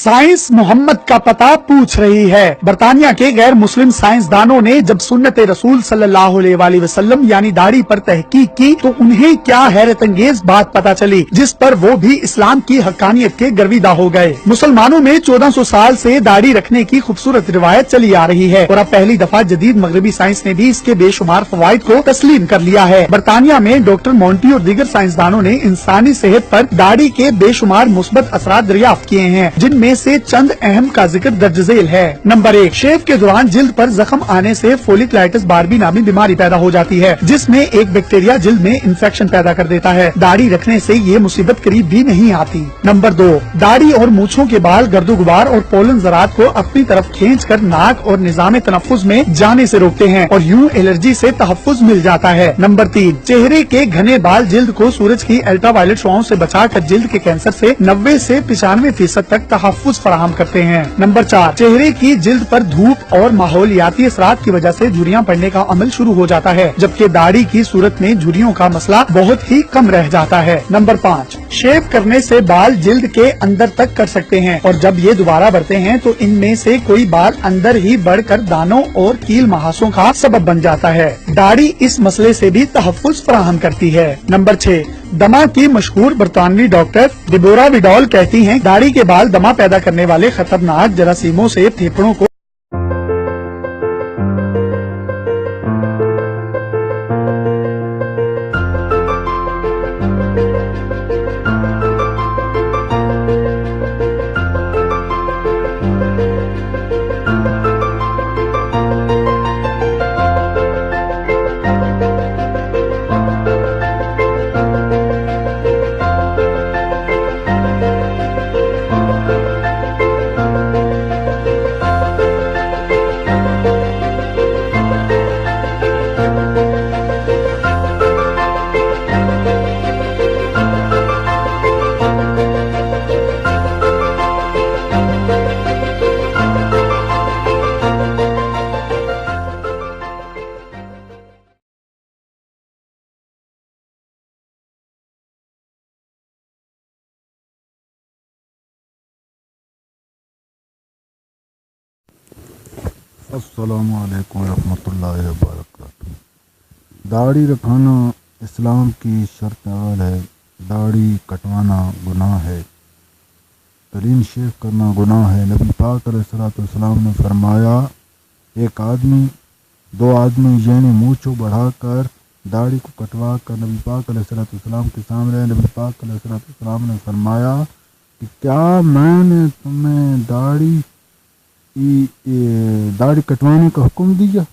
Science Mohammad का पता पूछ रही है। बरतानिया के गैर मुस्लिम साइंसदानों ने जब सुन्नत रसूल सल्लल्लाहु अलैहि वसल्लम यानी दाढ़ी पर तहकीक की तो उन्हें क्या हैरत अंगेज बात पता चली, जिस पर वो भी इस्लाम की हक्कानियत के गर्विदा हो गए। मुसलमानों में 1400 साल से दाढ़ी रखने की खूबसूरत रिवायत चली आ रही है और अब पहली दफा जदीद मगरबी साइंस ने भी इसके बेशुमार फवाइद को तस्लीम कर लिया है। बरतानिया में डॉक्टर मोंटी और दीगर साइंसदानों ने इंसानी सेहत पर दाढ़ी के बेशुमार मुस्बत असरात दरियाफ्त किए हैं, जिनमें से चंद अहम का जिक्र दर्ज झेल है। नंबर 1, शेव के दौरान जिल्द पर जख्म आने से फोलिकुलाइटिस बार्बी नामी बीमारी पैदा हो जाती है, जिसमें एक बैक्टीरिया जिल्द में इन्फेक्शन पैदा कर देता है। दाढ़ी रखने से ये मुसीबत करीब भी नहीं आती। नंबर 2, दाढ़ी और मूछों के बाल गर्दो गुबार और पोलन ज़रात को अपनी तरफ खींचकर नाक और निजाम तनफ्फुज में जाने से रोकते हैं और यूं एलर्जी से तहफ्फुज मिल जाता है। नंबर 3, चेहरे के घने बाल जिल्द को सूरज की अल्ट्रावायलेट शुआओं से बचाकर जिल्द के कैंसर से 90 से 95% तक तहफ्फुज फराहम करते हैं। नंबर 4, चेहरे की जिल्द पर धूप और माहौलियाती असरात की वजह से झुर्रियां पड़ने का अमल शुरू हो जाता है, जबकि दाढ़ी की सूरत में झुर्रियों का मसला बहुत ही कम रह जाता है। नंबर 5, शेव करने से बाल जिल्द के अंदर तक कर सकते हैं और जब ये दोबारा बढ़ते हैं तो इनमें से कोई बाल अंदर ही बढ़कर दानों और कील महासों का सबब बन जाता है। दाढ़ी इस मसले से भी तहफ्फुज फराहम करती है। नंबर 6, दमा की मशहूर बरतानवी डॉक्टर डिबोरा विडॉल कहती हैं, दाढ़ी के बाल दमा पैदा करने वाले खतरनाक जरासीमों से फेफड़ों को अस्सलामु अलैकुम रहमतुल्लाहि व बरकातुहू। दाढ़ी रखना इस्लाम की शर्त अव्वल है। दाढ़ी कटवाना गुनाह है। क्लीन शेव करना गुनाह है। नबी पाक अलैहिस्सलाम ने फरमाया, दो आदमी यानी मूंछों बढ़ाकर दाढ़ी को कटवा कर नबी पाक अलैहिस्सलाम के सामने नबी पाक अलैहिस्सलाम ने फरमाया कि क्या मैंने तुम्हें दाढ़ी कटवाने का हुक्म दिया?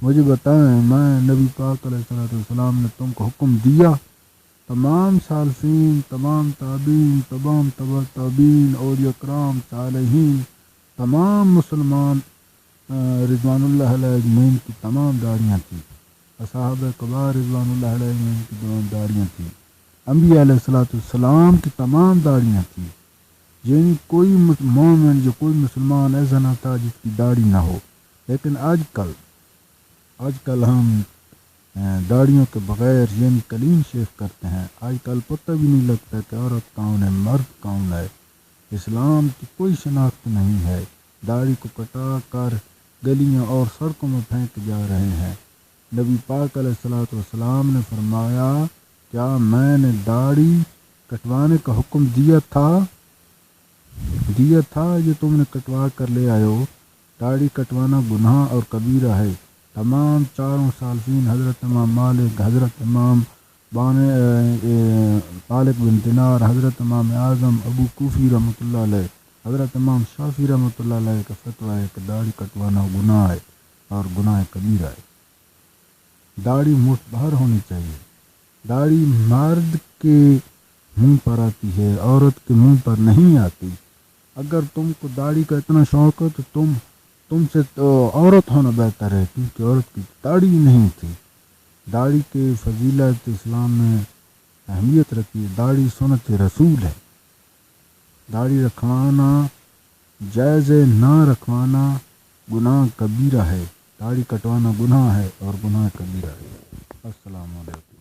मुझे बताएं, मैं नबी पाक अलैहिस्सलाम ने तुमको हुक्म दिया? तमाम सालफीन, तमाम ताबीन, तमाम तबा ताबीन और इकराम सालिहीन, तमाम मुसलमान रिज़वानुल्लाह अलैहि अजमईन की तमाम दाढ़ियाँ थी। असहाबे कबार रिज़वानुल्लाह अलैहि अजमईन की तमाम दाढ़ियाँ थी। अंबिया अलैहिस्सलाम की तमाम दाढ़ियाँ थी। यानी कोई मोमिन जो कोई मुसलमान ऐसा ना था जिसकी दाढ़ी ना हो। लेकिन आजकल हम दाढ़ियों के बगैर यानी क्लीन शेव करते हैं। आजकल पता भी नहीं लगता कि औरत कौन है, मर्द कौन है। इस्लाम की कोई शनाख्त नहीं है। दाढ़ी को कटा कर गलियां और सड़कों में फेंक जा रहे हैं। नबी पाक अलैहिस्सलाम ने फरमाया, क्या मैंने दाढ़ी कटवाने का हुक्म दिया था ये तुमने कटवा कर ले आयो। दाढ़ी कटवाना गुनाह और कबीरा है। तमाम चारों सालफीन हज़रत इमाम मालिक, हज़रत इमाम तालिक बिन दिनार, हज़रत इमाम आज़म अबू कूफ़ी रहमतुल्लाह अलैह, हज़रत इमाम शाफ़ी रहमतुल्लाह अलैह का फतवा है कि दाढ़ी कटवाना गुनाह है और गुनाह कबीरा है। दाढ़ी मुठ भर होनी चाहिए। दाढ़ी मर्द के मुंह पर आती है, औरत के मुंह पर नहीं आती। अगर तुमको दाढ़ी का इतना शौक हो तो तुमसे तो औरत होना बेहतर है, क्योंकि औरत की दाढ़ी नहीं थी। दाढ़ी के फजीलत इस्लाम ने अहमियत रखी है। दाढ़ी सुन्नत रसूल है। दाढ़ी रखवाना जायज़ है, ना रखवाना गुनाह कबीरा है। दाढ़ी कटवाना गुनाह है और गुनाह कबीरा है। अस्सलामु अलैकुम।